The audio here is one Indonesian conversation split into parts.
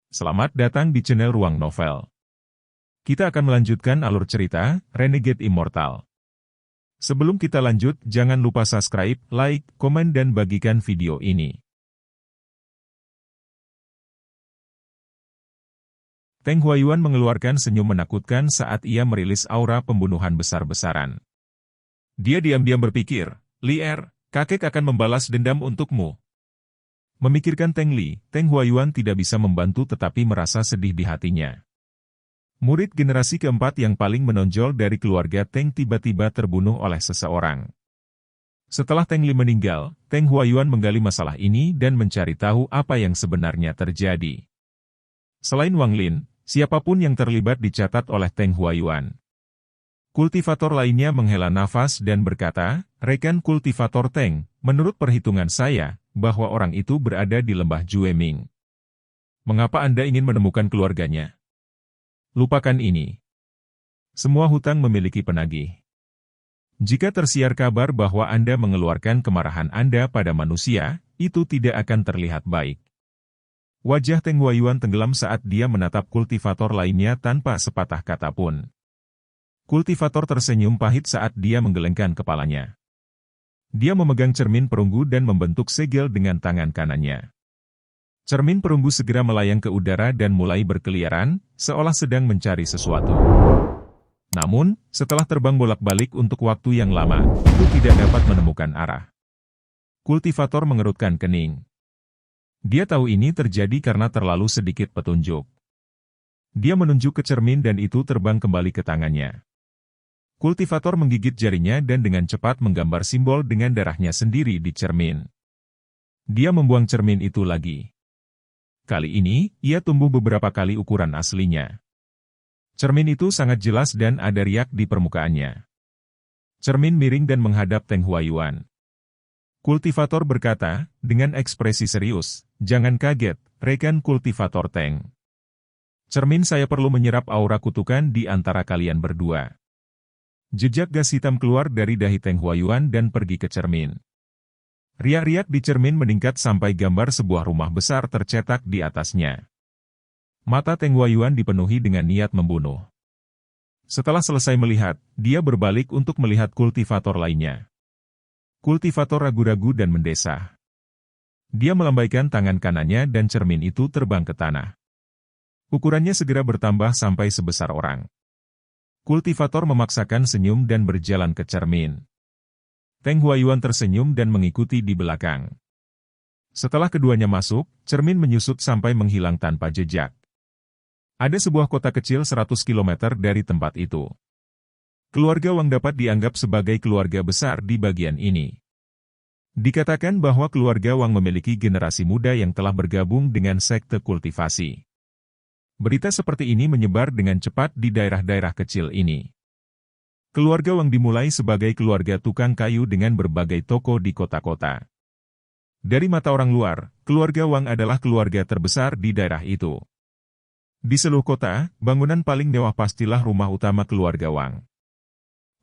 Selamat datang di channel Ruang Novel. Kita akan melanjutkan alur cerita, Renegade Immortal. Sebelum kita lanjut, jangan lupa subscribe, like, komen dan bagikan video ini. Teng Huayuan mengeluarkan senyum menakutkan saat ia merilis aura pembunuhan besar-besaran. Dia diam-diam berpikir, Li Er, kakek akan membalas dendam untukmu. Memikirkan Teng Li, Teng Huayuan tidak bisa membantu tetapi merasa sedih di hatinya. Murid generasi keempat yang paling menonjol dari keluarga Teng tiba-tiba terbunuh oleh seseorang. Setelah Teng Li meninggal, Teng Huayuan menggali masalah ini dan mencari tahu apa yang sebenarnya terjadi. Selain Wang Lin, siapapun yang terlibat dicatat oleh Teng Huayuan. Kultivator lainnya menghela nafas dan berkata, rekan kultivator Teng, menurut perhitungan saya, bahwa orang itu berada di lembah Jueming. Mengapa Anda ingin menemukan keluarganya? Lupakan ini. Semua hutang memiliki penagih. Jika tersiar kabar bahwa Anda mengeluarkan kemarahan Anda pada manusia, itu tidak akan terlihat baik. Wajah Teng Huayuan tenggelam saat dia menatap kultivator lainnya tanpa sepatah kata pun. Kultivator tersenyum pahit saat dia menggelengkan kepalanya. Dia memegang cermin perunggu dan membentuk segel dengan tangan kanannya. Cermin perunggu segera melayang ke udara dan mulai berkeliaran, seolah sedang mencari sesuatu. Namun, setelah terbang bolak-balik untuk waktu yang lama, itu tidak dapat menemukan arah. Kultivator mengerutkan kening. Dia tahu ini terjadi karena terlalu sedikit petunjuk. Dia menunjuk ke cermin dan itu terbang kembali ke tangannya. Kultivator menggigit jarinya dan dengan cepat menggambar simbol dengan darahnya sendiri di cermin. Dia membuang cermin itu lagi. Kali ini, ia tumbuh beberapa kali ukuran aslinya. Cermin itu sangat jelas dan ada riak di permukaannya. Cermin miring dan menghadap Teng Huayuan. Kultivator berkata, dengan ekspresi serius, jangan kaget, rekan kultivator Teng. Cermin saya perlu menyerap aura kutukan di antara kalian berdua. Jejak gas hitam keluar dari dahi Teng Huayuan dan pergi ke cermin. Riak-riak di cermin meningkat sampai gambar sebuah rumah besar tercetak di atasnya. Mata Teng Huayuan dipenuhi dengan niat membunuh. Setelah selesai melihat, dia berbalik untuk melihat kultivator lainnya. Kultivator ragu-ragu dan mendesah. Dia melambaikan tangan kanannya dan cermin itu terbang ke tanah. Ukurannya segera bertambah sampai sebesar orang. Kultivator memaksakan senyum dan berjalan ke cermin. Teng Huayuan tersenyum dan mengikuti di belakang. Setelah keduanya masuk, cermin menyusut sampai menghilang tanpa jejak. Ada sebuah kota kecil 100 km dari tempat itu. Keluarga Wang dapat dianggap sebagai keluarga besar di bagian ini. Dikatakan bahwa keluarga Wang memiliki generasi muda yang telah bergabung dengan sekte kultivasi. Berita seperti ini menyebar dengan cepat di daerah-daerah kecil ini. Keluarga Wang dimulai sebagai keluarga tukang kayu dengan berbagai toko di kota-kota. Dari mata orang luar, keluarga Wang adalah keluarga terbesar di daerah itu. Di seluruh kota, bangunan paling mewah pastilah rumah utama keluarga Wang.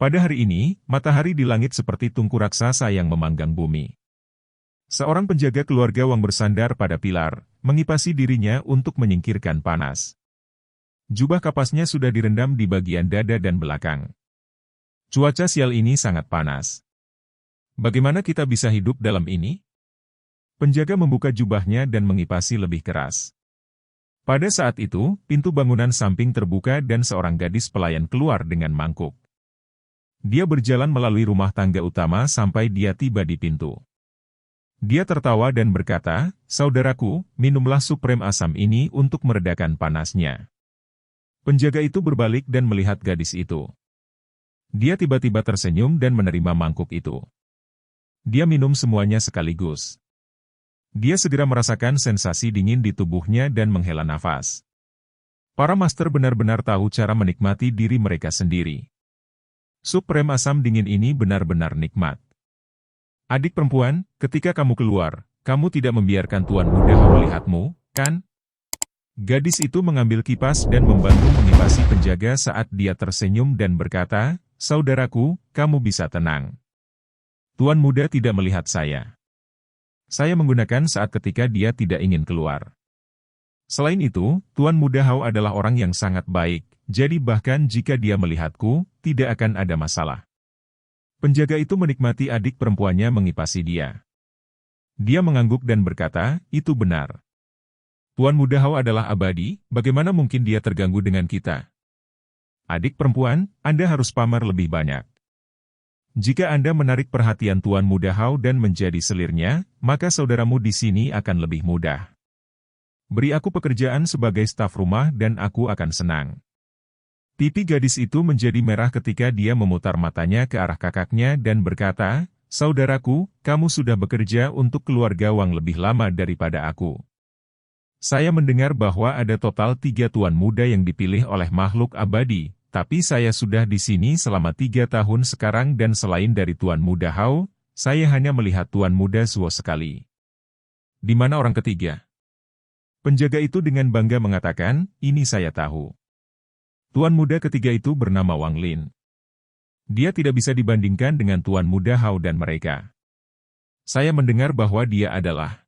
Pada hari ini, matahari di langit seperti tungku raksasa yang memanggang bumi. Seorang penjaga keluarga Wang bersandar pada pilar, mengipasi dirinya untuk menyingkirkan panas. Jubah kapasnya sudah direndam di bagian dada dan belakang. Cuaca sial ini sangat panas. Bagaimana kita bisa hidup dalam ini? Penjaga membuka jubahnya dan mengipasi lebih keras. Pada saat itu, pintu bangunan samping terbuka dan seorang gadis pelayan keluar dengan mangkuk. Dia berjalan melalui rumah tangga utama sampai dia tiba di pintu. Dia tertawa dan berkata, saudaraku, minumlah sup rem asam ini untuk meredakan panasnya. Penjaga itu berbalik dan melihat gadis itu. Dia tiba-tiba tersenyum dan menerima mangkuk itu. Dia minum semuanya sekaligus. Dia segera merasakan sensasi dingin di tubuhnya dan menghela nafas. Para master benar-benar tahu cara menikmati diri mereka sendiri. Sup rem asam dingin ini benar-benar nikmat. Adik perempuan, ketika kamu keluar, kamu tidak membiarkan Tuan Muda melihatmu, kan? Gadis itu mengambil kipas dan membantu mengipasi penjaga saat dia tersenyum dan berkata, saudaraku, kamu bisa tenang. Tuan Muda tidak melihat saya. Saya menggunakan saat ketika dia tidak ingin keluar. Selain itu, Tuan Muda Hao adalah orang yang sangat baik, jadi bahkan jika dia melihatku, tidak akan ada masalah. Penjaga itu menikmati adik perempuannya mengipasi dia. Dia mengangguk dan berkata, itu benar. Tuan Muda Hao adalah abadi, bagaimana mungkin dia terganggu dengan kita? Adik perempuan, Anda harus pamer lebih banyak. Jika Anda menarik perhatian Tuan Muda Hao dan menjadi selirnya, maka saudaramu di sini akan lebih mudah. Beri aku pekerjaan sebagai staf rumah dan aku akan senang. Pipi gadis itu menjadi merah ketika dia memutar matanya ke arah kakaknya dan berkata, saudaraku, kamu sudah bekerja untuk keluarga Wang lebih lama daripada aku. Saya mendengar bahwa ada total 3 tuan muda yang dipilih oleh makhluk abadi, tapi saya sudah di sini selama 3 tahun sekarang dan selain dari Tuan Muda Hao, saya hanya melihat Tuan Muda Zuo sekali. Di mana orang ketiga? Penjaga itu dengan bangga mengatakan, ini saya tahu. Tuan muda ketiga itu bernama Wang Lin. Dia tidak bisa dibandingkan dengan Tuan Muda Hao dan mereka. Saya mendengar bahwa dia adalah.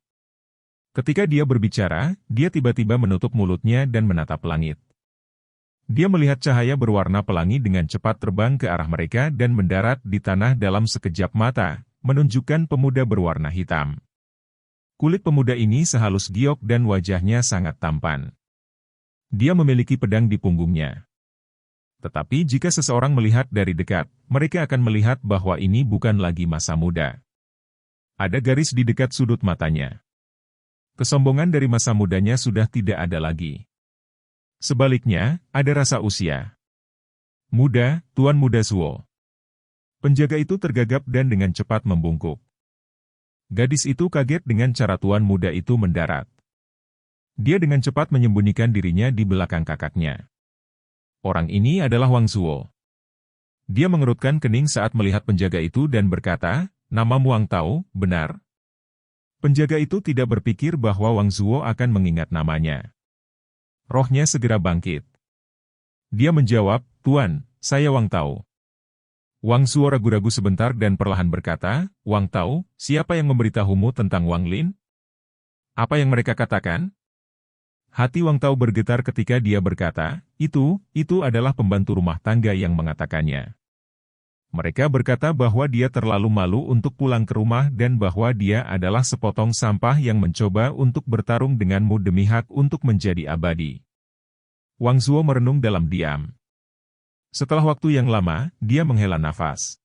Ketika dia berbicara, dia tiba-tiba menutup mulutnya dan menatap langit. Dia melihat cahaya berwarna pelangi dengan cepat terbang ke arah mereka dan mendarat di tanah dalam sekejap mata, menunjukkan pemuda berwarna hitam. Kulit pemuda ini sehalus giok dan wajahnya sangat tampan. Dia memiliki pedang di punggungnya. Tetapi jika seseorang melihat dari dekat, mereka akan melihat bahwa ini bukan lagi masa muda. Ada garis di dekat sudut matanya. Kesombongan dari masa mudanya sudah tidak ada lagi. Sebaliknya, ada rasa usia. Muda, Tuan Muda Zuo. Penjaga itu tergagap dan dengan cepat membungkuk. Gadis itu kaget dengan cara tuan muda itu mendarat. Dia dengan cepat menyembunyikan dirinya di belakang kakaknya. Orang ini adalah Wang Zuo. Dia mengerutkan kening saat melihat penjaga itu dan berkata, namamu Wang Tao, benar? Penjaga itu tidak berpikir bahwa Wang Zuo akan mengingat namanya. Rohnya segera bangkit. Dia menjawab, Tuan, saya Wang Tao. Wang Zuo ragu-ragu sebentar dan perlahan berkata, Wang Tao, siapa yang memberitahumu tentang Wang Lin? Apa yang mereka katakan? Hati Wang Tao bergetar ketika dia berkata, itu adalah pembantu rumah tangga yang mengatakannya. Mereka berkata bahwa dia terlalu malu untuk pulang ke rumah dan bahwa dia adalah sepotong sampah yang mencoba untuk bertarung denganmu demi hak untuk menjadi abadi. Wang Zuo merenung dalam diam. Setelah waktu yang lama, dia menghela nafas.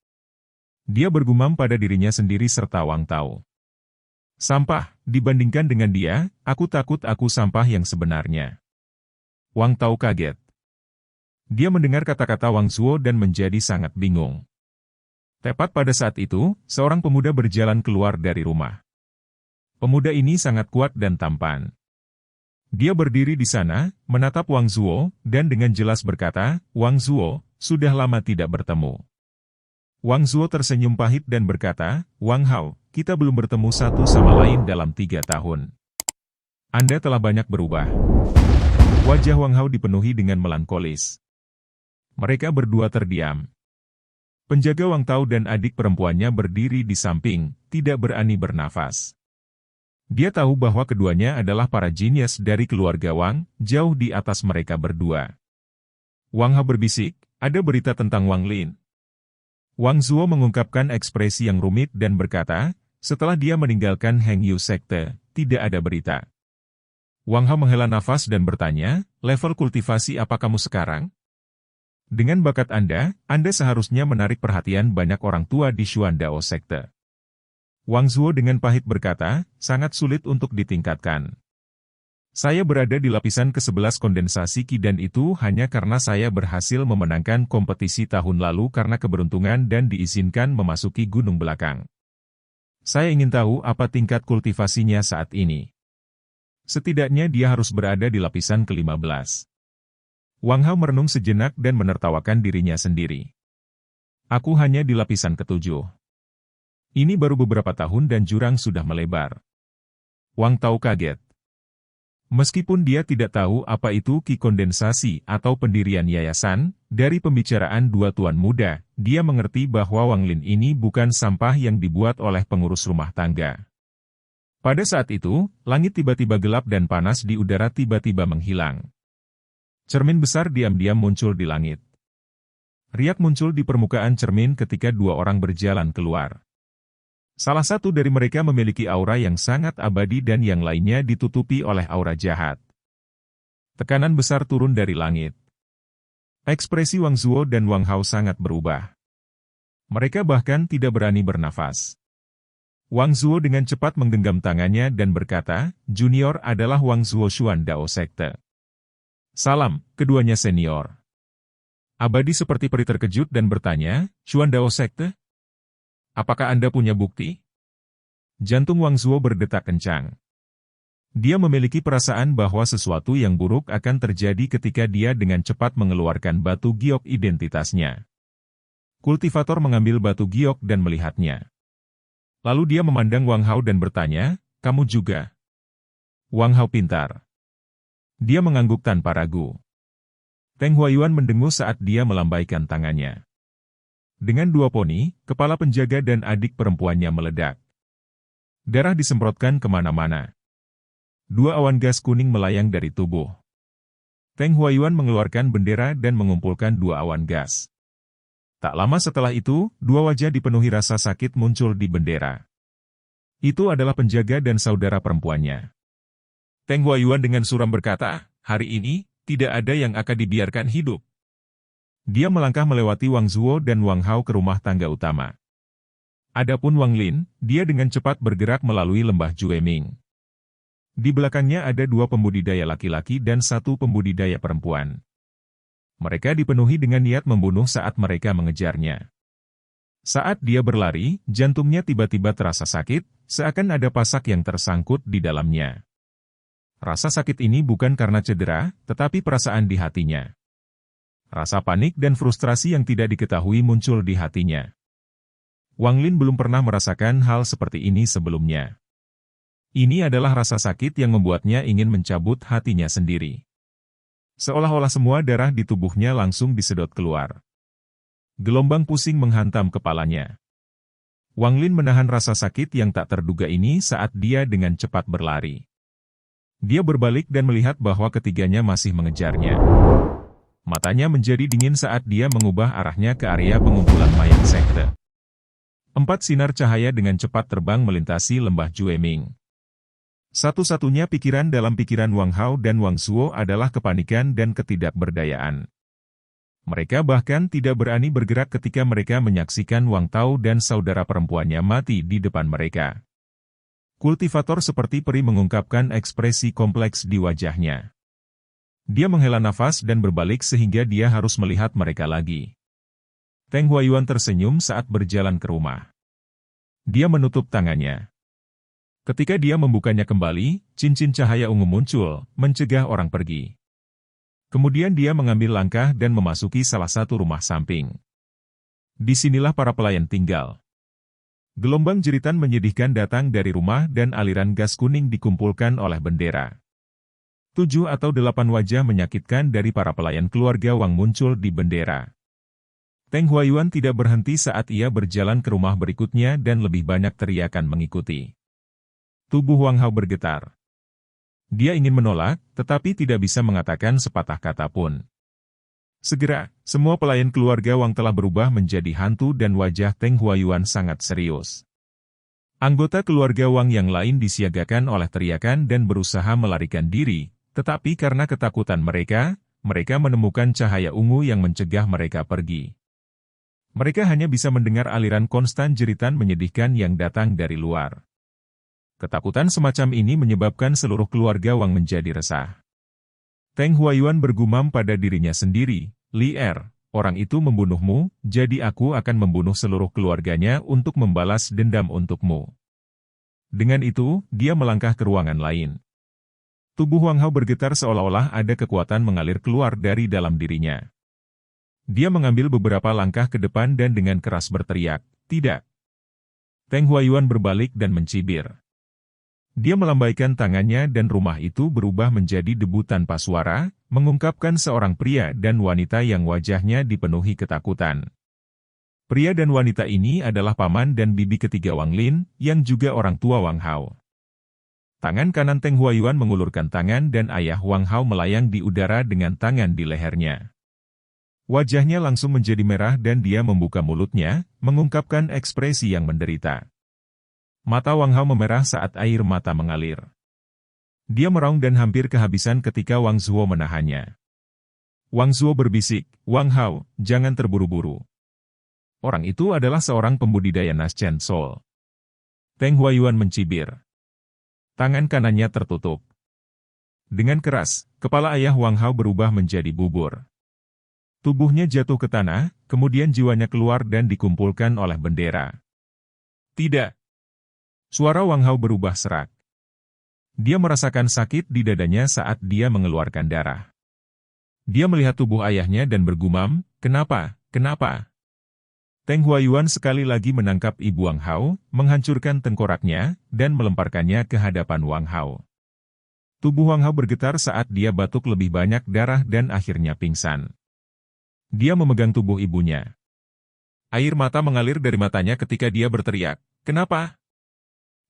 Dia bergumam pada dirinya sendiri serta Wang Tao. Sampah, dibandingkan dengan dia, aku takut aku sampah yang sebenarnya. Wang Tao kaget. Dia mendengar kata-kata Wang Zuo dan menjadi sangat bingung. Tepat pada saat itu, seorang pemuda berjalan keluar dari rumah. Pemuda ini sangat kuat dan tampan. Dia berdiri di sana, menatap Wang Zuo, dan dengan jelas berkata, Wang Zuo, sudah lama tidak bertemu. Wang Zuo tersenyum pahit dan berkata, Wang Hao, kita belum bertemu satu sama lain dalam 3 tahun. Anda telah banyak berubah. Wajah Wang Hao dipenuhi dengan melankolis. Mereka berdua terdiam. Penjaga Wang Tao dan adik perempuannya berdiri di samping, tidak berani bernafas. Dia tahu bahwa keduanya adalah para jenius dari keluarga Wang, jauh di atas mereka berdua. Wang Hao berbisik, ada berita tentang Wang Lin. Wang Zuo mengungkapkan ekspresi yang rumit dan berkata, setelah dia meninggalkan Heng Yu Sekte, tidak ada berita. Wang Hao menghela nafas dan bertanya, level kultivasi apa kamu sekarang? Dengan bakat Anda seharusnya menarik perhatian banyak orang tua di Xuan Dao Sekte. Wang Zuo dengan pahit berkata, sangat sulit untuk ditingkatkan. Saya berada di lapisan ke-11 kondensasi Qi dan itu hanya karena saya berhasil memenangkan kompetisi tahun lalu karena keberuntungan dan diizinkan memasuki gunung belakang. Saya ingin tahu apa tingkat kultivasinya saat ini. Setidaknya dia harus berada di lapisan ke-15. Wang Hao merenung sejenak dan menertawakan dirinya sendiri. Aku hanya di lapisan ke-7. Ini baru beberapa tahun dan jurang sudah melebar. Wang Tao kaget. Meskipun dia tidak tahu apa itu Qi kondensasi atau pendirian yayasan, dari pembicaraan dua tuan muda, dia mengerti bahwa Wang Lin ini bukan sampah yang dibuat oleh pengurus rumah tangga. Pada saat itu, langit tiba-tiba gelap dan panas di udara tiba-tiba menghilang. Cermin besar diam-diam muncul di langit. Riak muncul di permukaan cermin ketika dua orang berjalan keluar. Salah satu dari mereka memiliki aura yang sangat abadi dan yang lainnya ditutupi oleh aura jahat. Tekanan besar turun dari langit. Ekspresi Wang Zuo dan Wang Hao sangat berubah. Mereka bahkan tidak berani bernafas. Wang Zuo dengan cepat menggenggam tangannya dan berkata, "Junior adalah Wang Zuo Xuan Dao Sekte." "Salam," keduanya senior. Abadi seperti peri terkejut dan bertanya, "Xuan Dao Sekte? Apakah Anda punya bukti?" Jantung Wang Zuo berdetak kencang. Dia memiliki perasaan bahwa sesuatu yang buruk akan terjadi ketika dia dengan cepat mengeluarkan batu giok identitasnya. Kultivator mengambil batu giok dan melihatnya. Lalu dia memandang Wang Hao dan bertanya, "Kamu juga?" Wang Hao pintar. Dia mengangguk tanpa ragu. Teng Huayuan mendengus saat dia melambaikan tangannya. Dengan dua poni, kepala penjaga dan adik perempuannya meledak. Darah disemprotkan kemana-mana. Dua awan gas kuning melayang dari tubuh. Teng Huayuan mengeluarkan bendera dan mengumpulkan dua awan gas. Tak lama setelah itu, dua wajah dipenuhi rasa sakit muncul di bendera. Itu adalah penjaga dan saudara perempuannya. Teng Huayuan dengan suram berkata, "Hari ini, tidak ada yang akan dibiarkan hidup." Dia melangkah melewati Wang Zuo dan Wang Hao ke rumah tangga utama. Adapun Wang Lin, dia dengan cepat bergerak melalui lembah Jueming. Di belakangnya ada dua pembudidaya laki-laki dan satu pembudidaya perempuan. Mereka dipenuhi dengan niat membunuh saat mereka mengejarnya. Saat dia berlari, jantungnya tiba-tiba terasa sakit, seakan ada pasak yang tersangkut di dalamnya. Rasa sakit ini bukan karena cedera, tetapi perasaan di hatinya. Rasa panik dan frustrasi yang tidak diketahui muncul di hatinya. Wang Lin belum pernah merasakan hal seperti ini sebelumnya. Ini adalah rasa sakit yang membuatnya ingin mencabut hatinya sendiri. Seolah-olah semua darah di tubuhnya langsung disedot keluar. Gelombang pusing menghantam kepalanya. Wang Lin menahan rasa sakit yang tak terduga ini saat dia dengan cepat berlari. Dia berbalik dan melihat bahwa ketiganya masih mengejarnya. Matanya menjadi dingin saat dia mengubah arahnya ke area pengumpulan mayat sekte. 4 sinar cahaya dengan cepat terbang melintasi lembah Jueming. Satu-satunya pikiran dalam pikiran Wang Hao dan Wang Zuo adalah kepanikan dan ketidakberdayaan. Mereka bahkan tidak berani bergerak ketika mereka menyaksikan Wang Tao dan saudara perempuannya mati di depan mereka. Kultivator seperti peri mengungkapkan ekspresi kompleks di wajahnya. Dia menghela nafas dan berbalik sehingga dia harus melihat mereka lagi. Teng Huayuan tersenyum saat berjalan ke rumah. Dia menutup tangannya. Ketika dia membukanya kembali, cincin cahaya ungu muncul, mencegah orang pergi. Kemudian dia mengambil langkah dan memasuki salah satu rumah samping. Disinilah para pelayan tinggal. Gelombang jeritan menyedihkan datang dari rumah dan aliran gas kuning dikumpulkan oleh bendera. 7 atau 8 wajah menyakitkan dari para pelayan keluarga Wang muncul di bendera. Teng Huayuan tidak berhenti saat ia berjalan ke rumah berikutnya dan lebih banyak teriakan mengikuti. Tubuh Wang Hao bergetar. Dia ingin menolak, tetapi tidak bisa mengatakan sepatah kata pun. Segera, semua pelayan keluarga Wang telah berubah menjadi hantu dan wajah Teng Huayuan sangat serius. Anggota keluarga Wang yang lain disiagakan oleh teriakan dan berusaha melarikan diri, tetapi karena ketakutan mereka menemukan cahaya ungu yang mencegah mereka pergi. Mereka hanya bisa mendengar aliran konstan jeritan menyedihkan yang datang dari luar. Ketakutan semacam ini menyebabkan seluruh keluarga Wang menjadi resah. Teng Huayuan bergumam pada dirinya sendiri, "Li Er, orang itu membunuhmu, jadi aku akan membunuh seluruh keluarganya untuk membalas dendam untukmu." Dengan itu, dia melangkah ke ruangan lain. Tubuh Wang Hao bergetar seolah-olah ada kekuatan mengalir keluar dari dalam dirinya. Dia mengambil beberapa langkah ke depan dan dengan keras berteriak, "Tidak!" Teng Huayuan berbalik dan mencibir. Dia melambaikan tangannya dan rumah itu berubah menjadi debu tanpa suara, mengungkapkan seorang pria dan wanita yang wajahnya dipenuhi ketakutan. Pria dan wanita ini adalah paman dan bibi ketiga Wang Lin, yang juga orang tua Wang Hao. Tangan kanan Teng Huayuan mengulurkan tangan dan ayah Wang Hao melayang di udara dengan tangan di lehernya. Wajahnya langsung menjadi merah dan dia membuka mulutnya, mengungkapkan ekspresi yang menderita. Mata Wang Hao memerah saat air mata mengalir. Dia meraung dan hampir kehabisan ketika Wang Zuo menahannya. Wang Zuo berbisik, "Wang Hao, jangan terburu-buru. Orang itu adalah seorang pembudidaya Naschen Soul." Teng Huayuan mencibir. Tangan kanannya tertutup. Dengan keras, kepala ayah Wang Hao berubah menjadi bubur. Tubuhnya jatuh ke tanah, kemudian jiwanya keluar dan dikumpulkan oleh bendera. Tidak. Suara Wang Hao berubah serak. Dia merasakan sakit di dadanya saat dia mengeluarkan darah. Dia melihat tubuh ayahnya dan bergumam, "Kenapa? Kenapa?" Teng Huayuan sekali lagi menangkap ibu Wang Hao, menghancurkan tengkoraknya, dan melemparkannya ke hadapan Wang Hao. Tubuh Wang Hao bergetar saat dia batuk lebih banyak darah dan akhirnya pingsan. Dia memegang tubuh ibunya. Air mata mengalir dari matanya ketika dia berteriak, "Kenapa?"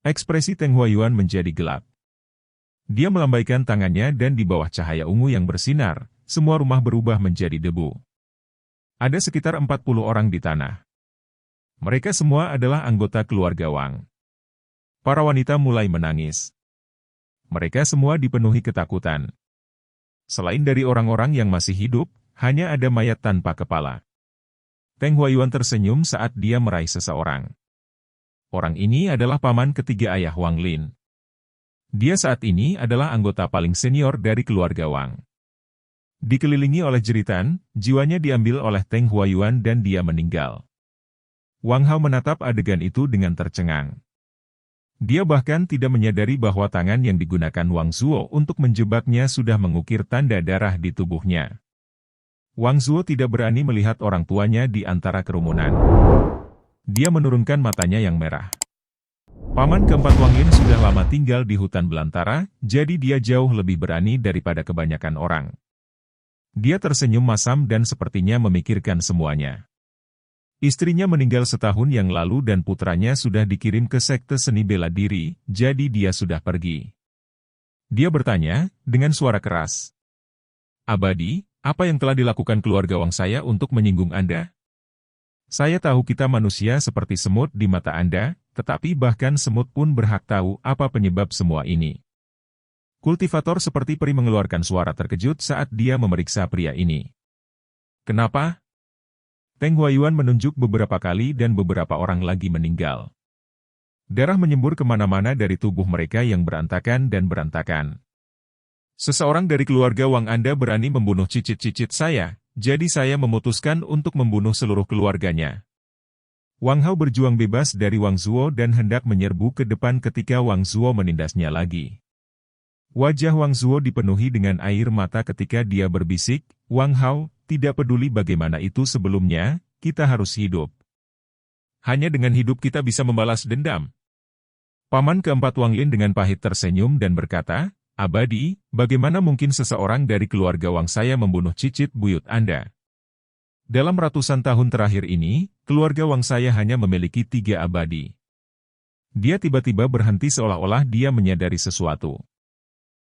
Ekspresi Teng Huayuan menjadi gelap. Dia melambaikan tangannya dan di bawah cahaya ungu yang bersinar, semua rumah berubah menjadi debu. Ada sekitar 40 orang di tanah. Mereka semua adalah anggota keluarga Wang. Para wanita mulai menangis. Mereka semua dipenuhi ketakutan. Selain dari orang-orang yang masih hidup, hanya ada mayat tanpa kepala. Teng Huayuan tersenyum saat dia meraih seseorang. Orang ini adalah paman ketiga ayah Wang Lin. Dia saat ini adalah anggota paling senior dari keluarga Wang. Dikelilingi oleh jeritan, jiwanya diambil oleh Teng Huayuan dan dia meninggal. Wang Hao menatap adegan itu dengan tercengang. Dia bahkan tidak menyadari bahwa tangan yang digunakan Wang Zuo untuk menjebaknya sudah mengukir tanda darah di tubuhnya. Wang Zuo tidak berani melihat orang tuanya di antara kerumunan. Dia menurunkan matanya yang merah. Paman keempat Wang Lin sudah lama tinggal di hutan belantara, jadi dia jauh lebih berani daripada kebanyakan orang. Dia tersenyum masam dan sepertinya memikirkan semuanya. Istrinya meninggal setahun yang lalu dan putranya sudah dikirim ke sekte seni bela diri, jadi dia sudah pergi. Dia bertanya, dengan suara keras. "Abadi, apa yang telah dilakukan keluarga Wang saya untuk menyinggung Anda? Saya tahu kita manusia seperti semut di mata Anda, tetapi bahkan semut pun berhak tahu apa penyebab semua ini." Kultivator seperti peri mengeluarkan suara terkejut saat dia memeriksa pria ini. "Kenapa?" Teng Huayuan menunjuk beberapa kali dan beberapa orang lagi meninggal. Darah menyembur kemana-mana dari tubuh mereka yang berantakan dan berantakan. "Seseorang dari keluarga Wang Anda berani membunuh cicit-cicit saya, jadi saya memutuskan untuk membunuh seluruh keluarganya." Wang Hao berjuang bebas dari Wang Zuo dan hendak menyerbu ke depan ketika Wang Zuo menindasnya lagi. Wajah Wang Zuo dipenuhi dengan air mata ketika dia berbisik, "Wang Hao, tidak peduli bagaimana itu sebelumnya, kita harus hidup. Hanya dengan hidup kita bisa membalas dendam." Paman keempat Wang Lin dengan pahit tersenyum dan berkata, "Abadi, bagaimana mungkin seseorang dari keluarga Wang saya membunuh cicit buyut Anda? Dalam ratusan tahun terakhir ini, keluarga Wang saya hanya memiliki 3 abadi." Dia tiba-tiba berhenti seolah-olah dia menyadari sesuatu.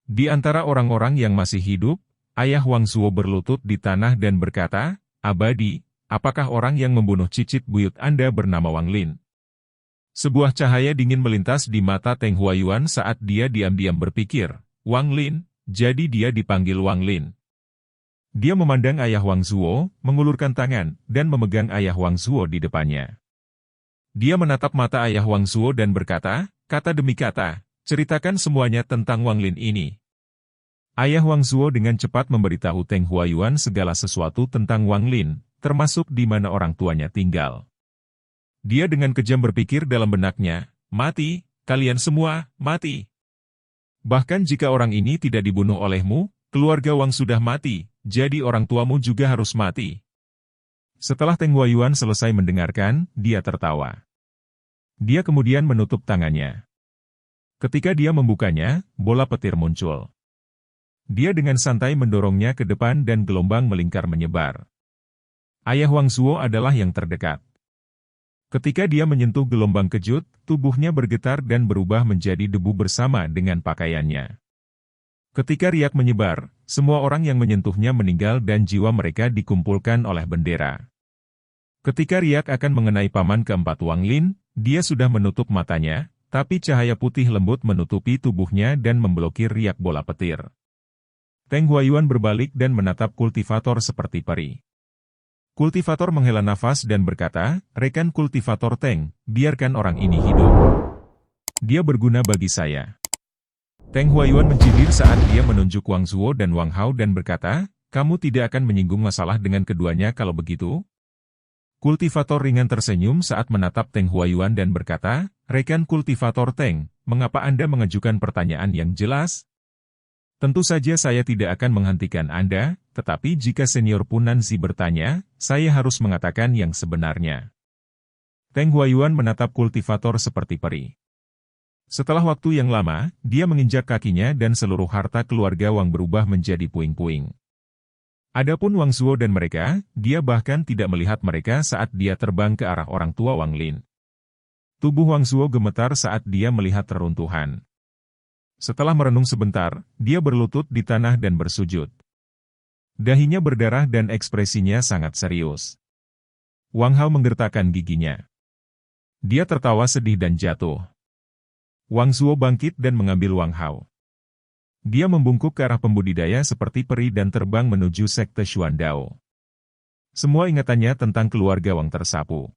Di antara orang-orang yang masih hidup, ayah Wang Zuo berlutut di tanah dan berkata, "Abadi, apakah orang yang membunuh cicit buyut Anda bernama Wang Lin?" Sebuah cahaya dingin melintas di mata Teng Huayuan saat dia diam-diam berpikir, "Wang Lin, jadi dia dipanggil Wang Lin." Dia memandang ayah Wang Zuo, mengulurkan tangan, dan memegang ayah Wang Zuo di depannya. Dia menatap mata ayah Wang Zuo dan berkata, kata demi kata, "Ceritakan semuanya tentang Wang Lin ini." Ayah Wang Zuo dengan cepat memberitahu Teng Huayuan segala sesuatu tentang Wang Lin, termasuk di mana orang tuanya tinggal. Dia dengan kejam berpikir dalam benaknya, "Mati, kalian semua, mati. Bahkan jika orang ini tidak dibunuh olehmu, keluarga Wang sudah mati, jadi orang tuamu juga harus mati." Setelah Teng Huayuan selesai mendengarkan, dia tertawa. Dia kemudian menutup tangannya. Ketika dia membukanya, bola petir muncul. Dia dengan santai mendorongnya ke depan dan gelombang melingkar menyebar. Ayah Wang Zuo adalah yang terdekat. Ketika dia menyentuh gelombang kejut, tubuhnya bergetar dan berubah menjadi debu bersama dengan pakaiannya. Ketika riak menyebar, semua orang yang menyentuhnya meninggal dan jiwa mereka dikumpulkan oleh bendera. Ketika riak akan mengenai paman keempat Wang Lin, dia sudah menutup matanya, tapi cahaya putih lembut menutupi tubuhnya dan memblokir riak bola petir. Teng Huayuan berbalik dan menatap kultivator seperti peri. Kultivator menghela nafas dan berkata, "Rekan kultivator Teng, biarkan orang ini hidup. Dia berguna bagi saya." Teng Huayuan mencibir saat dia menunjuk Wang Zuo dan Wang Hao dan berkata, "Kamu tidak akan menyinggung masalah dengan keduanya kalau begitu?" Kultivator ringan tersenyum saat menatap Teng Huayuan dan berkata, "Rekan kultivator Teng, mengapa Anda mengajukan pertanyaan yang jelas? Tentu saja saya tidak akan menghentikan Anda, tetapi jika senior Punanzi bertanya, saya harus mengatakan yang sebenarnya." Teng Huayuan menatap kultivator seperti peri. Setelah waktu yang lama, dia menginjak kakinya dan seluruh harta keluarga Wang berubah menjadi puing-puing. Adapun Wang Zuo dan mereka, dia bahkan tidak melihat mereka saat dia terbang ke arah orang tua Wang Lin. Tubuh Wang Zuo gemetar saat dia melihat reruntuhan. Setelah merenung sebentar, dia berlutut di tanah dan bersujud. Dahinya berdarah dan ekspresinya sangat serius. Wang Hao menggertakkan giginya. Dia tertawa sedih dan jatuh. Wang Zuo bangkit dan mengambil Wang Hao. Dia membungkuk ke arah pembudidaya seperti peri dan terbang menuju sekte Xuandao. Semua ingatannya tentang keluarga Wang tersapu.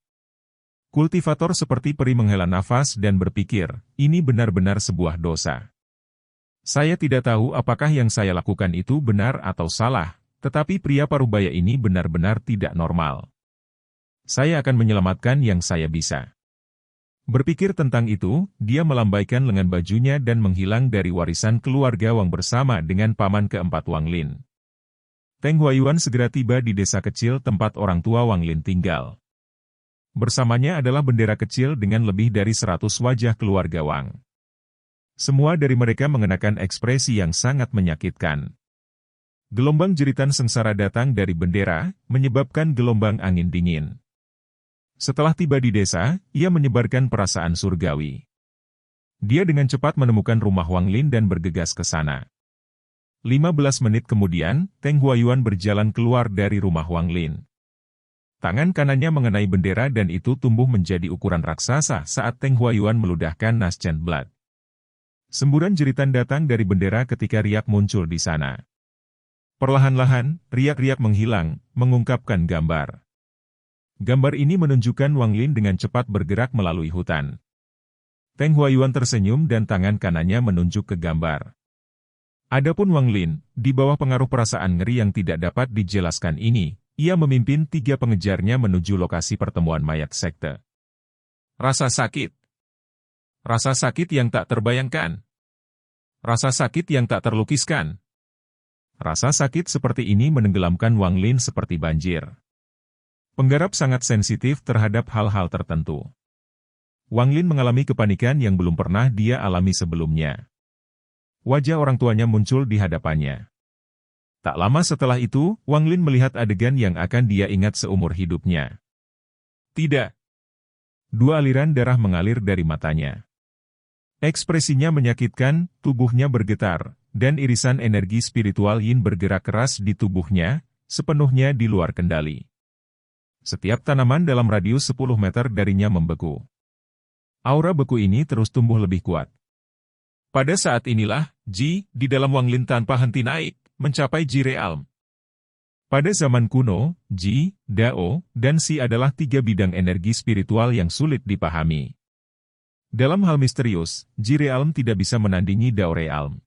Kultivator seperti peri menghela nafas dan berpikir, ini benar-benar sebuah dosa. Saya tidak tahu apakah yang saya lakukan itu benar atau salah, tetapi pria parubaya ini benar-benar tidak normal. Saya akan menyelamatkan yang saya bisa. Berpikir tentang itu, dia melambaikan lengan bajunya dan menghilang dari warisan keluarga Wang bersama dengan paman keempat Wang Lin. Teng Huayuan segera tiba di desa kecil tempat orang tua Wang Lin tinggal. Bersamanya adalah bendera kecil dengan lebih dari 100 wajah keluarga Wang. Semua dari mereka mengenakan ekspresi yang sangat menyakitkan. Gelombang jeritan sengsara datang dari bendera, menyebabkan gelombang angin dingin. Setelah tiba di desa, ia menyebarkan perasaan surgawi. Dia dengan cepat menemukan rumah Wang Lin dan bergegas ke sana. 15 menit kemudian, Teng Huayuan berjalan keluar dari rumah Wang Lin. Tangan kanannya mengenai bendera dan itu tumbuh menjadi ukuran raksasa saat Teng Huayuan meludahkan Naschen Blood. Semburan jeritan datang dari bendera ketika riak muncul di sana. Perlahan-lahan, riak-riak menghilang, mengungkapkan gambar. Gambar ini menunjukkan Wang Lin dengan cepat bergerak melalui hutan. Teng Huayuan tersenyum dan tangan kanannya menunjuk ke gambar. Adapun Wang Lin, di bawah pengaruh perasaan ngeri yang tidak dapat dijelaskan ini, ia memimpin 3 pengejarnya menuju lokasi pertemuan mayat sekte. Rasa sakit. Rasa sakit yang tak terbayangkan. Rasa sakit yang tak terlukiskan. Rasa sakit seperti ini menenggelamkan Wang Lin seperti banjir. Penggarap sangat sensitif terhadap hal-hal tertentu. Wang Lin mengalami kepanikan yang belum pernah dia alami sebelumnya. Wajah orang tuanya muncul di hadapannya. Tak lama setelah itu, Wang Lin melihat adegan yang akan dia ingat seumur hidupnya. Tidak. 2 aliran darah mengalir dari matanya. Ekspresinya menyakitkan, tubuhnya bergetar, dan irisan energi spiritual Yin bergerak keras di tubuhnya, sepenuhnya di luar kendali. Setiap tanaman dalam radius 10 meter darinya membeku. Aura beku ini terus tumbuh lebih kuat. Pada saat inilah, Ji, di dalam Wang Lin tanpa henti naik, mencapai Ji Realm. Pada zaman kuno, Ji, Dao, dan Si adalah 3 bidang energi spiritual yang sulit dipahami. Dalam hal misterius, Ji Realm tidak bisa menandingi Dao Realm.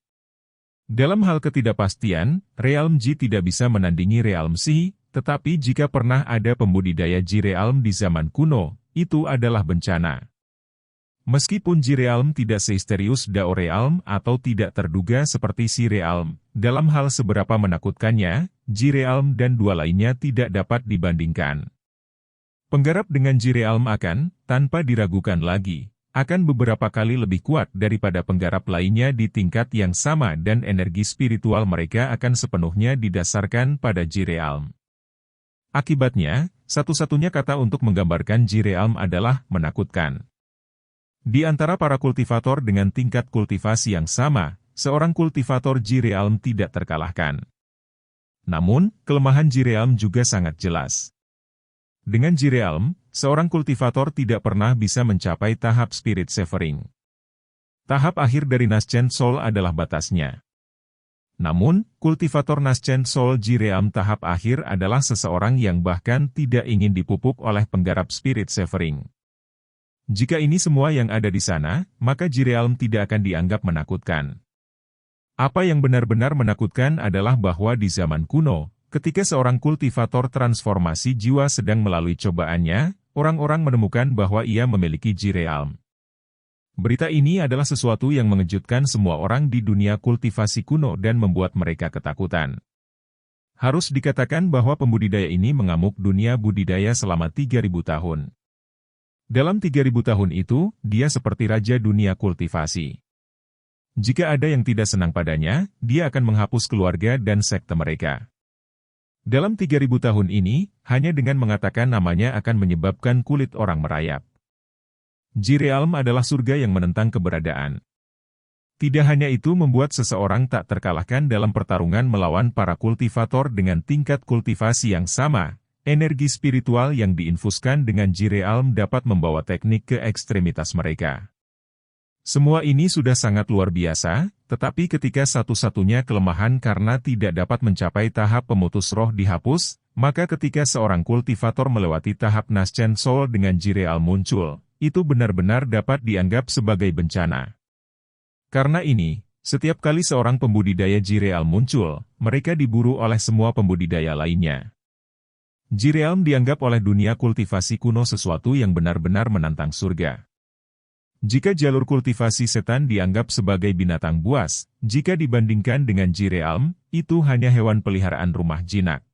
Dalam hal ketidakpastian, Realm Ji tidak bisa menandingi Realm Si, tetapi jika pernah ada pembudidaya Ji Realm di zaman kuno, itu adalah bencana. Meskipun Ji Realm tidak sehisterius Dao Realm atau tidak terduga seperti Si Realm, dalam hal seberapa menakutkannya, Ji Realm dan 2 lainnya tidak dapat dibandingkan. Penggarap dengan Ji Realm akan, tanpa diragukan lagi, akan beberapa kali lebih kuat daripada penggarap lainnya di tingkat yang sama dan energi spiritual mereka akan sepenuhnya didasarkan pada Ji Realm. Akibatnya, satu-satunya kata untuk menggambarkan Ji-Realm adalah menakutkan. Di antara para kultivator dengan tingkat kultivasi yang sama, seorang kultivator Ji-Realm tidak terkalahkan. Namun, kelemahan Ji-Realm juga sangat jelas. Dengan Ji-Realm, seorang kultivator tidak pernah bisa mencapai tahap Spirit Severing. Tahap akhir dari Nascent Soul adalah batasnya. Namun, kultivator Nascent Soul Ji-Realm tahap akhir adalah seseorang yang bahkan tidak ingin dipupuk oleh penggarap Spirit Severing. Jika ini semua yang ada di sana, maka Ji-Realm tidak akan dianggap menakutkan. Apa yang benar-benar menakutkan adalah bahwa di zaman kuno, ketika seorang kultivator transformasi jiwa sedang melalui cobaannya, orang-orang menemukan bahwa ia memiliki Ji-Realm. Berita ini adalah sesuatu yang mengejutkan semua orang di dunia kultivasi kuno dan membuat mereka ketakutan. Harus dikatakan bahwa pembudidaya ini mengamuk dunia budidaya selama 3.000 tahun. Dalam 3.000 tahun itu, dia seperti raja dunia kultivasi. Jika ada yang tidak senang padanya, dia akan menghapus keluarga dan sekte mereka. Dalam 3.000 tahun ini, hanya dengan mengatakan namanya akan menyebabkan kulit orang merayap. Ji-Realm adalah surga yang menentang keberadaan. Tidak hanya itu membuat seseorang tak terkalahkan dalam pertarungan melawan para kultivator dengan tingkat kultivasi yang sama, energi spiritual yang diinfuskan dengan Ji-Realm dapat membawa teknik ke ekstremitas mereka. Semua ini sudah sangat luar biasa, tetapi ketika satu-satunya kelemahan karena tidak dapat mencapai tahap pemutus roh dihapus, maka ketika seorang kultivator melewati tahap Nascent Soul dengan Ji-Realm muncul, itu benar-benar dapat dianggap sebagai bencana. Karena ini, setiap kali seorang pembudidaya Ji-Realm muncul, mereka diburu oleh semua pembudidaya lainnya. Ji-Realm dianggap oleh dunia kultivasi kuno sesuatu yang benar-benar menantang surga. Jika jalur kultivasi setan dianggap sebagai binatang buas, jika dibandingkan dengan Ji-Realm, itu hanya hewan peliharaan rumah jinak.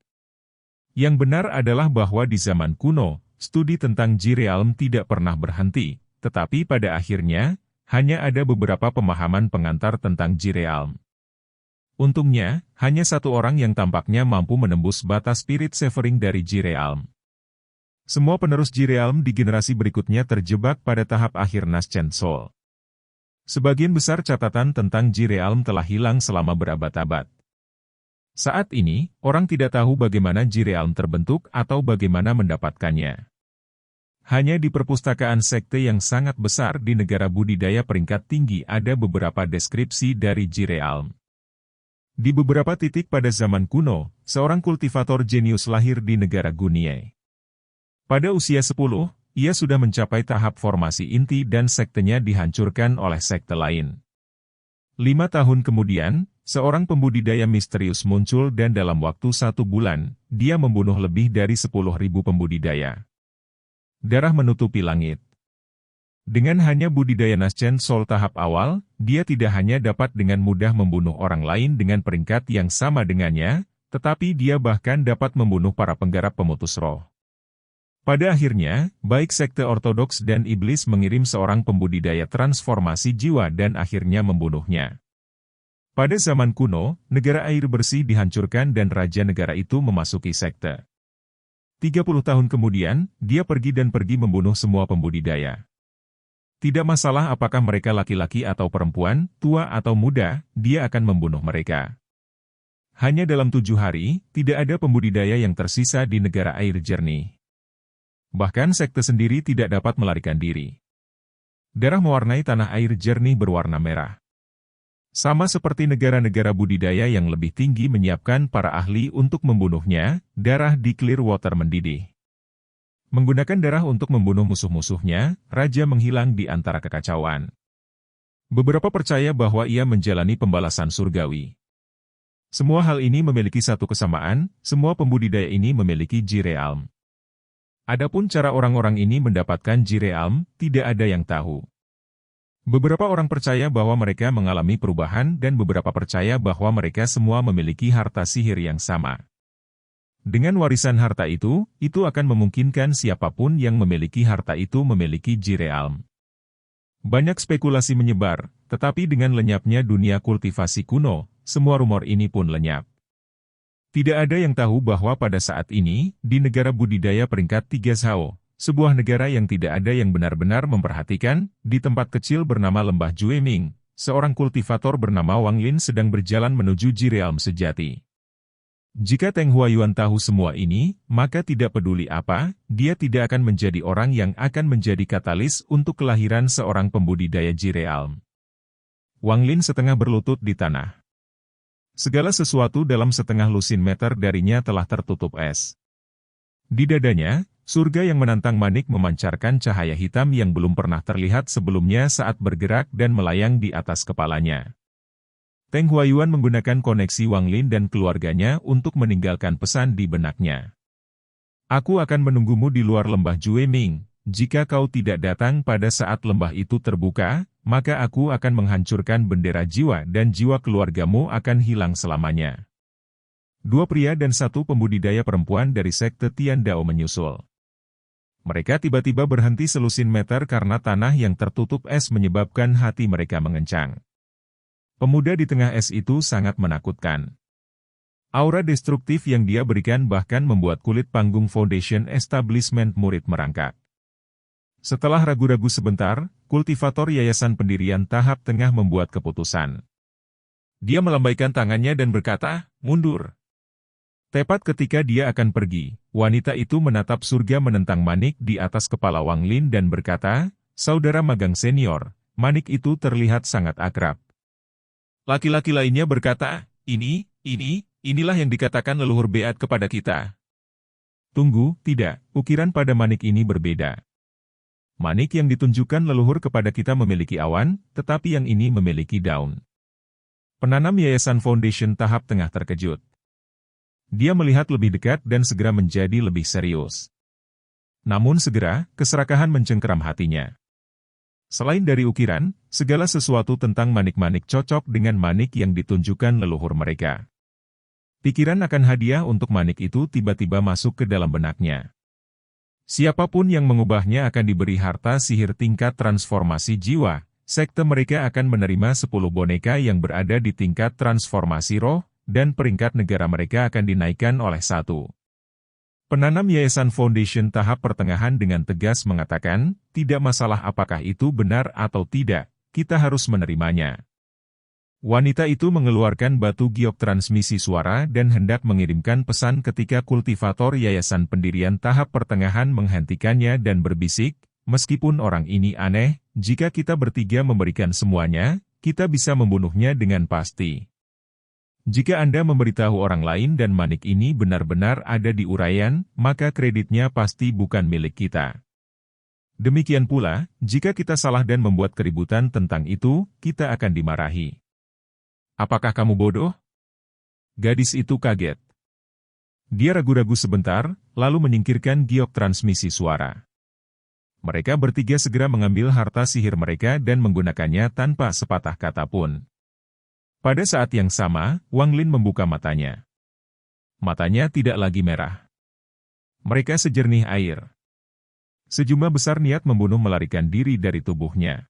Yang benar adalah bahwa di zaman kuno, studi tentang Ji-Realm tidak pernah berhenti, tetapi pada akhirnya, hanya ada beberapa pemahaman pengantar tentang Ji-Realm. Untungnya, hanya satu orang yang tampaknya mampu menembus batas Spirit Severing dari Ji-Realm. Semua penerus Ji-Realm di generasi berikutnya terjebak pada tahap akhir Nascent Soul. Sebagian besar catatan tentang Ji-Realm telah hilang selama berabad-abad. Saat ini, orang tidak tahu bagaimana Ji-Realm terbentuk atau bagaimana mendapatkannya. Hanya di perpustakaan sekte yang sangat besar di negara budidaya peringkat tinggi ada beberapa deskripsi dari Ji-Realm. Di beberapa titik pada zaman kuno, seorang kultivator jenius lahir di negara Gunie. Pada usia 10, ia sudah mencapai tahap formasi inti dan sektenya dihancurkan oleh sekte lain. 5 tahun kemudian, seorang pembudidaya misterius muncul dan dalam waktu 1 bulan, dia membunuh lebih dari 10.000 pembudidaya. Darah menutupi langit. Dengan hanya budidaya Nascent Soul tahap awal, dia tidak hanya dapat dengan mudah membunuh orang lain dengan peringkat yang sama dengannya, tetapi dia bahkan dapat membunuh para penggarap pemutus roh. Pada akhirnya, baik sekte ortodoks dan iblis mengirim seorang pembudidaya transformasi jiwa dan akhirnya membunuhnya. Pada zaman kuno, negara air bersih dihancurkan dan raja negara itu memasuki sekte. 30 tahun kemudian, dia pergi membunuh semua pembudidaya. Tidak masalah apakah mereka laki-laki atau perempuan, tua atau muda, dia akan membunuh mereka. Hanya dalam 7 hari, tidak ada pembudidaya yang tersisa di negara air jernih. Bahkan sekte sendiri tidak dapat melarikan diri. Darah mewarnai tanah air jernih berwarna merah. Sama seperti negara-negara budidaya yang lebih tinggi menyiapkan para ahli untuk membunuhnya, darah di Clearwater mendidih. Menggunakan darah untuk membunuh musuh-musuhnya, raja menghilang di antara kekacauan. Beberapa percaya bahwa ia menjalani pembalasan surgawi. Semua hal ini memiliki satu kesamaan, semua pembudidaya ini memiliki Ji-Realm. Adapun cara orang-orang ini mendapatkan Ji-Realm, tidak ada yang tahu. Beberapa orang percaya bahwa mereka mengalami perubahan dan beberapa percaya bahwa mereka semua memiliki harta sihir yang sama. Dengan warisan harta itu akan memungkinkan siapapun yang memiliki harta itu memiliki Ji-Realm. Banyak spekulasi menyebar, tetapi dengan lenyapnya dunia kultivasi kuno, semua rumor ini pun lenyap. Tidak ada yang tahu bahwa pada saat ini, di negara budidaya peringkat 3 Zhao, sebuah negara yang tidak ada yang benar-benar memperhatikan, di tempat kecil bernama Lembah Jueming, seorang kultivator bernama Wang Lin sedang berjalan menuju Jirealm sejati. Jika Teng Huayuan tahu semua ini, maka tidak peduli apa, dia tidak akan menjadi orang yang akan menjadi katalis untuk kelahiran seorang pembudidaya Jirealm. Wang Lin setengah berlutut di tanah. Segala sesuatu dalam setengah lusin meter darinya telah tertutup es. Di dadanya, surga yang menantang manik memancarkan cahaya hitam yang belum pernah terlihat sebelumnya saat bergerak dan melayang di atas kepalanya. Teng Huayuan menggunakan koneksi Wang Lin dan keluarganya untuk meninggalkan pesan di benaknya. Aku akan menunggumu di luar lembah Jueming. Jika kau tidak datang pada saat lembah itu terbuka, maka aku akan menghancurkan bendera jiwa dan jiwa keluargamu akan hilang selamanya. Dua pria dan satu pembudidaya perempuan dari sekte Tian Dao menyusul. Mereka tiba-tiba berhenti selusin meter karena tanah yang tertutup es menyebabkan hati mereka mengencang. Pemuda di tengah es itu sangat menakutkan. Aura destruktif yang dia berikan bahkan membuat kulit panggung Foundation Establishment murid merangkak. Setelah ragu-ragu sebentar, kultivator Yayasan Pendirian Tahap Tengah membuat keputusan. Dia melambaikan tangannya dan berkata, "Mundur." Tepat ketika dia akan pergi, wanita itu menatap surga menentang manik di atas kepala Wang Lin dan berkata, "Saudara magang senior, manik itu terlihat sangat akrab." Laki-laki lainnya berkata, inilah yang dikatakan leluhur Beat kepada kita. Tunggu, tidak, ukiran pada manik ini berbeda. Manik yang ditunjukkan leluhur kepada kita memiliki awan, tetapi yang ini memiliki daun. Penanam Yayasan Foundation Tahap Tengah terkejut. Dia melihat lebih dekat dan segera menjadi lebih serius. Namun segera, keserakahan mencengkeram hatinya. Selain dari ukiran, segala sesuatu tentang manik-manik cocok dengan manik yang ditunjukkan leluhur mereka. Pikiran akan hadiah untuk manik itu tiba-tiba masuk ke dalam benaknya. Siapapun yang mengubahnya akan diberi harta sihir tingkat transformasi jiwa. Sekte mereka akan menerima 10 boneka yang berada di tingkat transformasi roh, dan peringkat negara mereka akan dinaikkan oleh 1. Penanam Yayasan Foundation Tahap Pertengahan dengan tegas mengatakan, tidak masalah apakah itu benar atau tidak, kita harus menerimanya. Wanita itu mengeluarkan batu giok transmisi suara dan hendak mengirimkan pesan ketika kultivator Yayasan Pendirian Tahap Pertengahan menghentikannya dan berbisik, meskipun orang ini aneh, jika kita bertiga memberikan semuanya, kita bisa membunuhnya dengan pasti. Jika Anda memberitahu orang lain dan manik ini benar-benar ada di uraian, maka kreditnya pasti bukan milik kita. Demikian pula, jika kita salah dan membuat keributan tentang itu, kita akan dimarahi. Apakah kamu bodoh? Gadis itu kaget. Dia ragu-ragu sebentar, lalu menyingkirkan giok transmisi suara. Mereka bertiga segera mengambil harta sihir mereka dan menggunakannya tanpa sepatah kata pun. Pada saat yang sama, Wang Lin membuka matanya. Matanya tidak lagi merah. Mereka sejernih air. Sejumlah besar niat membunuh melarikan diri dari tubuhnya.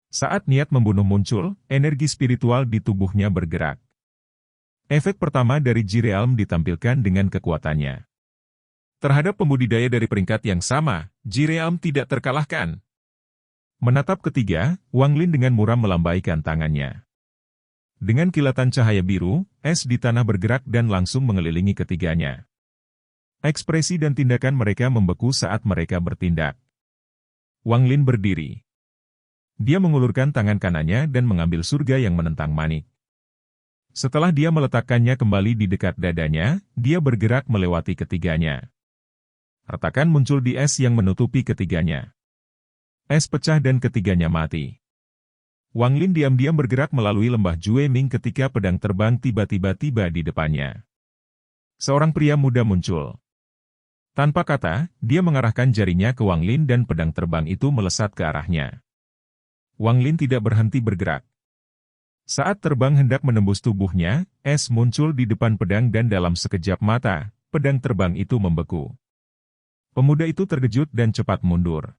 Saat niat membunuh muncul, energi spiritual di tubuhnya bergerak. Efek pertama dari Jirealm ditampilkan dengan kekuatannya. Terhadap pembudidaya dari peringkat yang sama, Jirealm tidak terkalahkan. Menatap ketiga, Wang Lin dengan muram melambaikan tangannya. Dengan kilatan cahaya biru, es di tanah bergerak dan langsung mengelilingi ketiganya. Ekspresi dan tindakan mereka membeku saat mereka bertindak. Wang Lin berdiri. Dia mengulurkan tangan kanannya dan mengambil surga yang menentang manik. Setelah dia meletakkannya kembali di dekat dadanya, dia bergerak melewati ketiganya. Retakan muncul di es yang menutupi ketiganya. Es pecah dan ketiganya mati. Wang Lin diam-diam bergerak melalui lembah Jueming ketika pedang terbang tiba-tiba tiba di depannya. Seorang pria muda muncul. Tanpa kata, dia mengarahkan jarinya ke Wang Lin dan pedang terbang itu melesat ke arahnya. Wang Lin tidak berhenti bergerak. Saat terbang hendak menembus tubuhnya, es muncul di depan pedang dan dalam sekejap mata, pedang terbang itu membeku. Pemuda itu terkejut dan cepat mundur.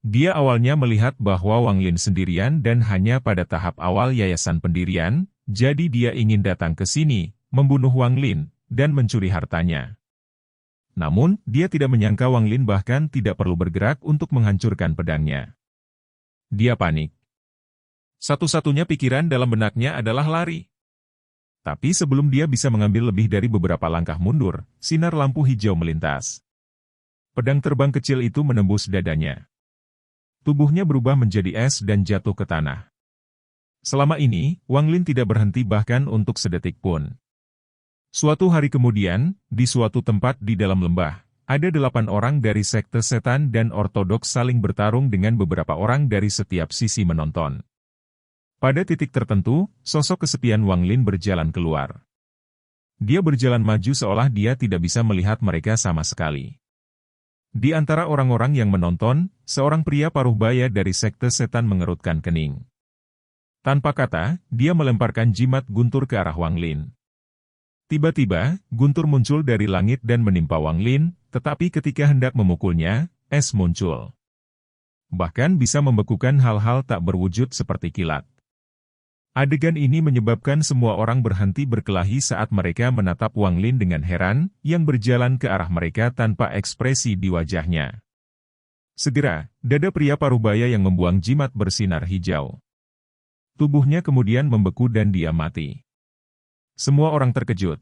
Dia awalnya melihat bahwa Wang Lin sendirian dan hanya pada tahap awal yayasan pendirian, jadi dia ingin datang ke sini, membunuh Wang Lin, dan mencuri hartanya. Namun, dia tidak menyangka Wang Lin bahkan tidak perlu bergerak untuk menghancurkan pedangnya. Dia panik. Satu-satunya pikiran dalam benaknya adalah lari. Tapi sebelum dia bisa mengambil lebih dari beberapa langkah mundur, sinar lampu hijau melintas. Pedang terbang kecil itu menembus dadanya. Tubuhnya berubah menjadi es dan jatuh ke tanah. Selama ini, Wang Lin tidak berhenti bahkan untuk sedetik pun. Suatu hari kemudian, di suatu tempat di dalam lembah, ada 8 orang dari sekte setan dan ortodoks saling bertarung dengan beberapa orang dari setiap sisi menonton. Pada titik tertentu, sosok kesepian Wang Lin berjalan keluar. Dia berjalan maju seolah dia tidak bisa melihat mereka sama sekali. Di antara orang-orang yang menonton, seorang pria paruh baya dari sekte setan mengerutkan kening. Tanpa kata, dia melemparkan jimat guntur ke arah Wang Lin. Tiba-tiba, guntur muncul dari langit dan menimpa Wang Lin, tetapi ketika hendak memukulnya, es muncul. Bahkan bisa membekukan hal-hal tak berwujud seperti kilat. Adegan ini menyebabkan semua orang berhenti berkelahi saat mereka menatap Wang Lin dengan heran, yang berjalan ke arah mereka tanpa ekspresi di wajahnya. Segera, dada pria parubaya yang membuang jimat bersinar hijau. Tubuhnya kemudian membeku dan dia mati. Semua orang terkejut.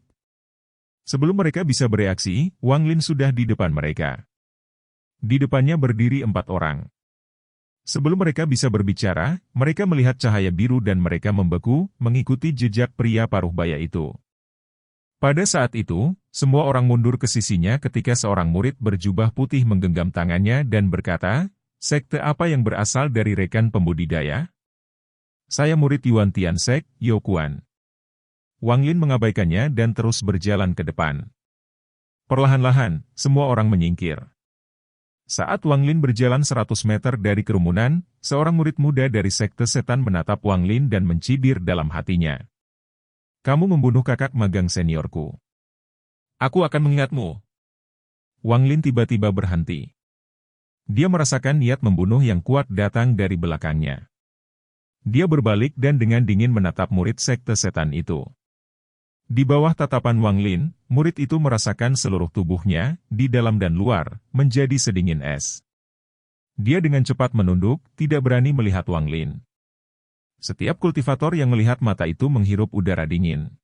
Sebelum mereka bisa bereaksi, Wang Lin sudah di depan mereka. Di depannya berdiri 4 orang. Sebelum mereka bisa berbicara, mereka melihat cahaya biru dan mereka membeku, mengikuti jejak pria paruh baya itu. Pada saat itu, semua orang mundur ke sisinya ketika seorang murid berjubah putih menggenggam tangannya dan berkata, "Sekte apa yang berasal dari rekan pembudidaya?" "Saya murid Yuan Tiansek, Yokuan." Wang Lin mengabaikannya dan terus berjalan ke depan. Perlahan-lahan, semua orang menyingkir. Saat Wang Lin berjalan 100 meter dari kerumunan, seorang murid muda dari sekte setan menatap Wang Lin dan mencibir dalam hatinya. "Kamu membunuh kakak magang seniorku. Aku akan mengingatmu." Wang Lin tiba-tiba berhenti. Dia merasakan niat membunuh yang kuat datang dari belakangnya. Dia berbalik dan dengan dingin menatap murid sekte setan itu. Di bawah tatapan Wang Lin, murid itu merasakan seluruh tubuhnya, di dalam dan luar, menjadi sedingin es. Dia dengan cepat menunduk, tidak berani melihat Wang Lin. Setiap kultivator yang melihat mata itu menghirup udara dingin.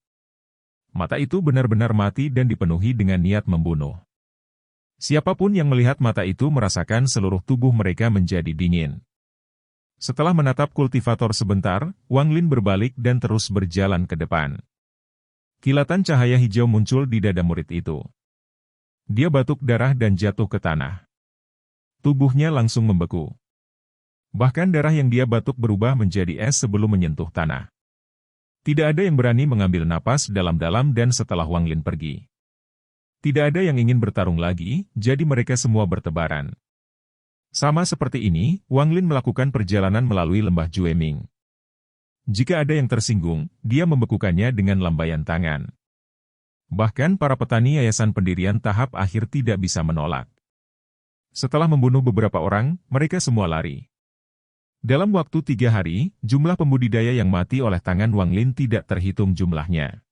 Mata itu benar-benar mati dan dipenuhi dengan niat membunuh. Siapapun yang melihat mata itu merasakan seluruh tubuh mereka menjadi dingin. Setelah menatap kultivator sebentar, Wang Lin berbalik dan terus berjalan ke depan. Kilatan cahaya hijau muncul di dada murid itu. Dia batuk darah dan jatuh ke tanah. Tubuhnya langsung membeku. Bahkan darah yang dia batuk berubah menjadi es sebelum menyentuh tanah. Tidak ada yang berani mengambil napas dalam-dalam dan setelah Wang Lin pergi. Tidak ada yang ingin bertarung lagi, jadi mereka semua bertebaran. Sama seperti ini, Wang Lin melakukan perjalanan melalui lembah Jueming. Jika ada yang tersinggung, dia membekukannya dengan lambaian tangan. Bahkan para petani yayasan pendirian tahap akhir tidak bisa menolak. Setelah membunuh beberapa orang, mereka semua lari. Dalam waktu 3 hari, jumlah pembudidaya yang mati oleh tangan Wang Lin tidak terhitung jumlahnya.